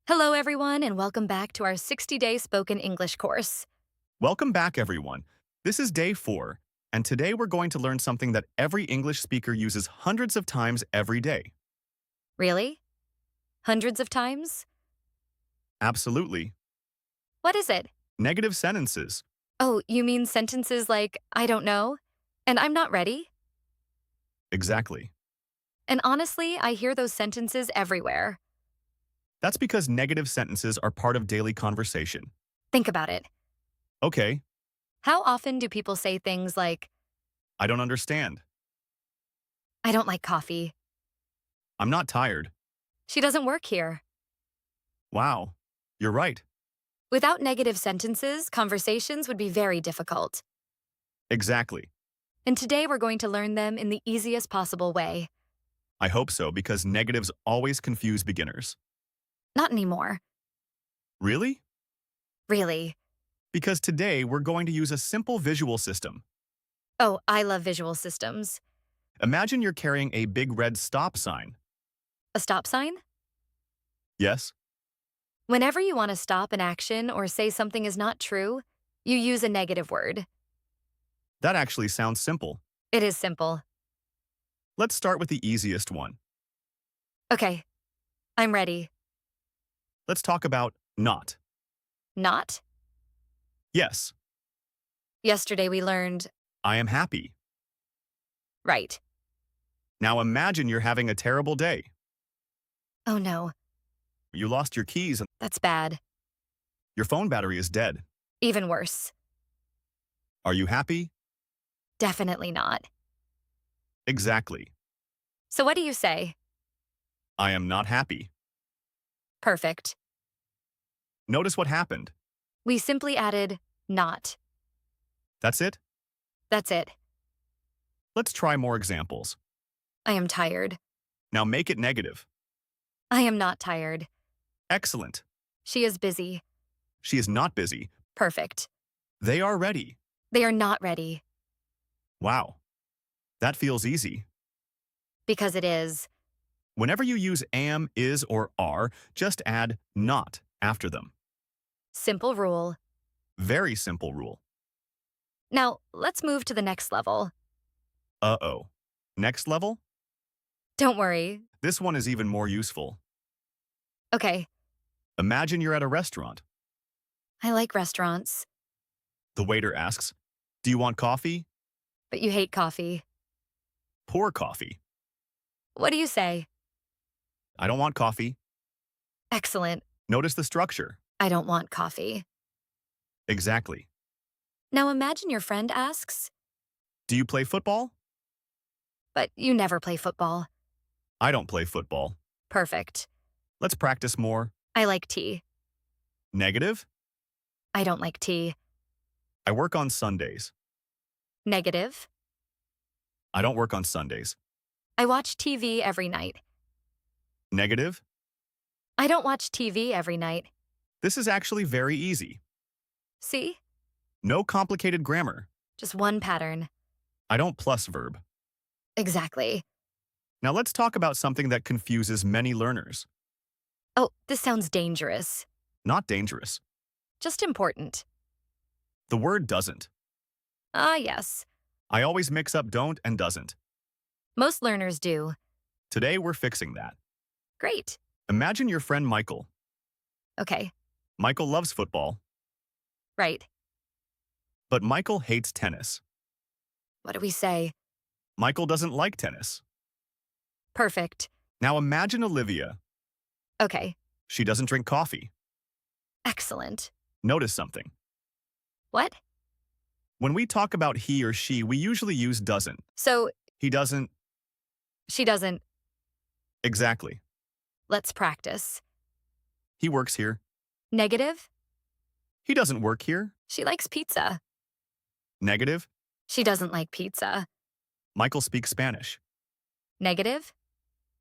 Hello, everyone, and welcome back to our 60-day spoken English course. Welcome back, everyone. This is day 4, and today we're going to learn something that every English speaker uses hundreds of times every day. Really? Hundreds of times? Absolutely. What is it? Negative sentences. Oh, you mean sentences like, I don't know, and I'm not ready? Exactly. And honestly, I hear those sentences everywhere. That's because negative sentences are part of daily conversation. Think about it. Okay, How often do people say things like, I don't understand. I don't like coffee, I'm not tired. she doesn't work here? Wow, you're right. Without negative sentences, conversations would be very difficult. Exactly. And today we're going to learn them in the easiest possible way. I hope so because negatives always confuse beginners. Not anymore. Really? Really. Because today we're going to use a simple visual system. Oh, I love visual systems. Imagine you're carrying a big red stop sign. A stop sign? Yes? Whenever you want to stop an action or say something is not true, you use a negative word. That actually sounds simple. It is simple. Let's start with the easiest one. Okay, I'm ready. Let's talk about not. Not? Yes, Yesterday we learned, I am happy. right. Now imagine you're having a terrible day. Oh no, You lost your keys and that's bad. your phone battery is dead. Even worse. Are you happy? Definitely not. Exactly. So what do you say? I am not happy. Perfect. Notice what happened. We simply added not. That's it? That's it. Let's try more examples. I am tired. Now make it negative. I am not tired. Excellent. She is busy. She is not busy. Perfect. They are ready. They are not ready. Wow. That feels easy. Because it is. Whenever you use am, is, or are, just add not after them. Simple rule. Very simple rule. Now, let's move to the next level. Uh-oh. Next level? Don't worry. This one is even more useful. Okay, Imagine you're at a restaurant. I like restaurants, The waiter asks, do you want coffee? but you hate coffee. Pour coffee. What do you say? I don't want coffee. Excellent. Notice the structure. I don't want coffee. Exactly. Now imagine your friend asks, Do you play football? but you never play football. I don't play football. Perfect. Let's practice more. I like tea. Negative? I don't like tea. I work on Sundays. Negative. I don't work on Sundays. I watch TV every night. Negative? I don't watch TV every night. This is actually very easy. See? No complicated grammar. Just one pattern. I don't plus verb. Exactly. Now let's talk about something that confuses many learners. Oh, this sounds dangerous. Not dangerous. Just important. The word doesn't. Ah, yes. I always mix up don't and doesn't. Most learners do. Today we're fixing that. Great. Imagine your friend Michael. Okay, Michael loves football, right. but Michael hates tennis. What do we say? Michael doesn't like tennis. Perfect. Now imagine Olivia. Okay, She doesn't drink coffee. excellent. Notice something. What? When we talk about he or she, we usually use doesn't. So, He doesn't. she doesn't. Exactly. Let's practice. He works here. Negative? He doesn't work here. She likes pizza. Negative. She doesn't like pizza. Michael speaks Spanish. Negative?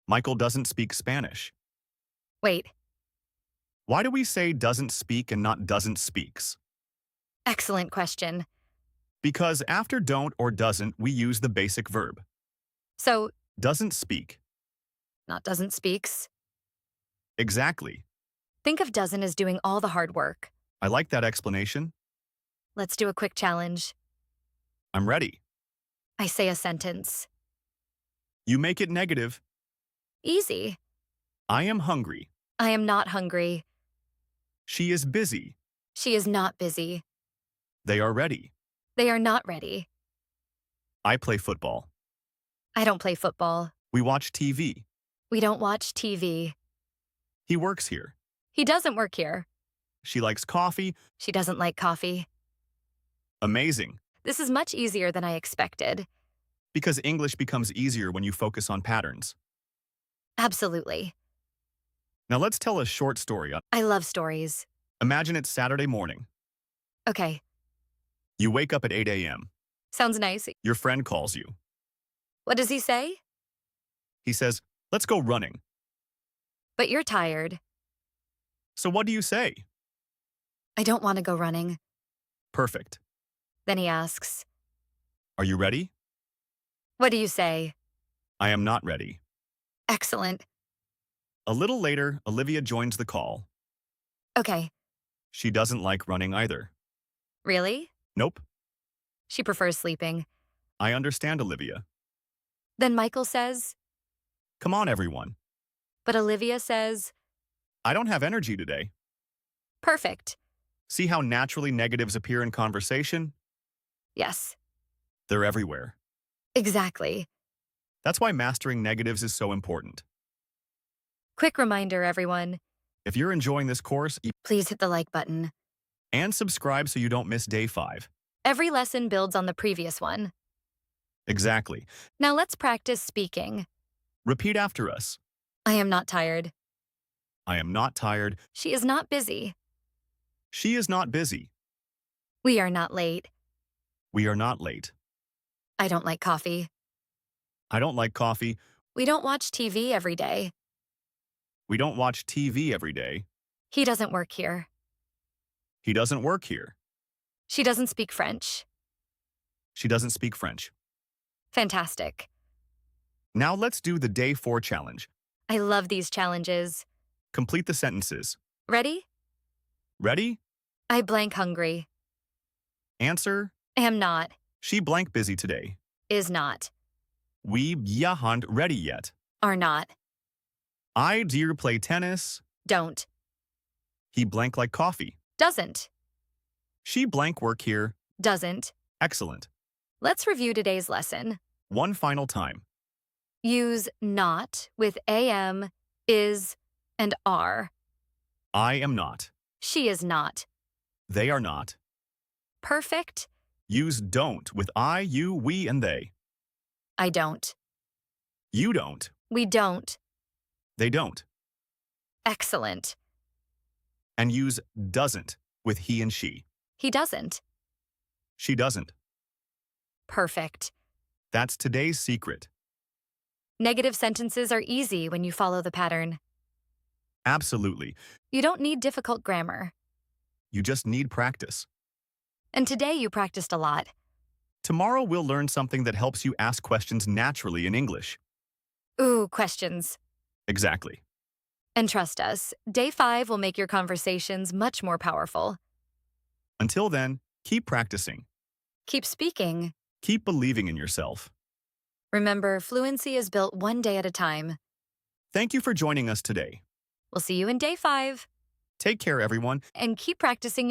Michael doesn't speak Spanish. Wait, Why do we say doesn't speak and not doesn't speaks? excellent question. Because after don't or doesn't, we use the basic verb. So, Doesn't speak. not doesn't speaks. Exactly. Think of doesn't as doing all the hard work. I like that explanation. Let's do a quick challenge. I'm ready. I say a sentence. You make it negative. Easy. I am hungry. I am not hungry. She is busy. She is not busy. They are ready. They are not ready. I play football. I don't play football. We watch TV. We don't watch TV. He works here. He doesn't work here. She likes coffee. She doesn't like coffee. Amazing. This is much easier than I expected. Because English becomes easier when you focus on patterns. Absolutely. Now let's tell a short story. I love stories. Imagine it's Saturday morning. Okay, You wake up at 8 a.m. sounds nice. Your friend calls you. What does he say? He says, let's go running. But you're tired. So what do you say? I don't want to go running. Perfect. Then he asks, Are you ready? what do you say? I am not ready. Excellent. A little later, Olivia joins the call. Okay, She doesn't like running either. really? Nope. She prefers sleeping. I understand, Olivia. Then Michael says, Come on, everyone. but Olivia says, I don't have energy today. perfect. See how naturally negatives appear in conversation? Yes, They're everywhere. exactly. That's why mastering negatives is so important. Quick reminder, everyone. If you're enjoying this course, Please hit the like button. and subscribe so you don't miss day 5. Every lesson builds on the previous one. Exactly. Now let's practice speaking. Repeat after us. I am not tired. I am not tired. She is not busy. She is not busy. We are not late. We are not late. I don't like coffee. I don't like coffee. We don't watch TV every day. We don't watch TV every day. He doesn't work here. He doesn't work here. She doesn't speak French. She doesn't speak French. Fantastic. Now let's do the day 4 challenge. I love these challenges. Complete the sentences. Ready? Ready? I blank hungry. Answer. Am not. She blank busy today. Is not. We yahan't ready yet. Are not. I dear play tennis. Don't. He blank like coffee. Doesn't. She blank work here. Doesn't. Excellent. Let's review today's lesson. One final time. Use not with am, is, and are. I am not. She is not. They are not. Perfect. Use don't with I, you, we, and they. I don't. You don't. We don't. They don't. Excellent. And use doesn't with he and she. He doesn't. She doesn't. Perfect. That's today's secret. Negative sentences are easy when you follow the pattern. Absolutely. You don't need difficult grammar. You just need practice. And today you practiced a lot. Tomorrow we'll learn something that helps you ask questions naturally in English. Ooh, questions. Exactly. And trust us, day 5 will make your conversations much more powerful. Until then, keep practicing. Keep speaking. Keep believing in yourself. Remember, fluency is built one day at a time. Thank you for joining us today. We'll see you in day 5. Take care, everyone. And keep practicing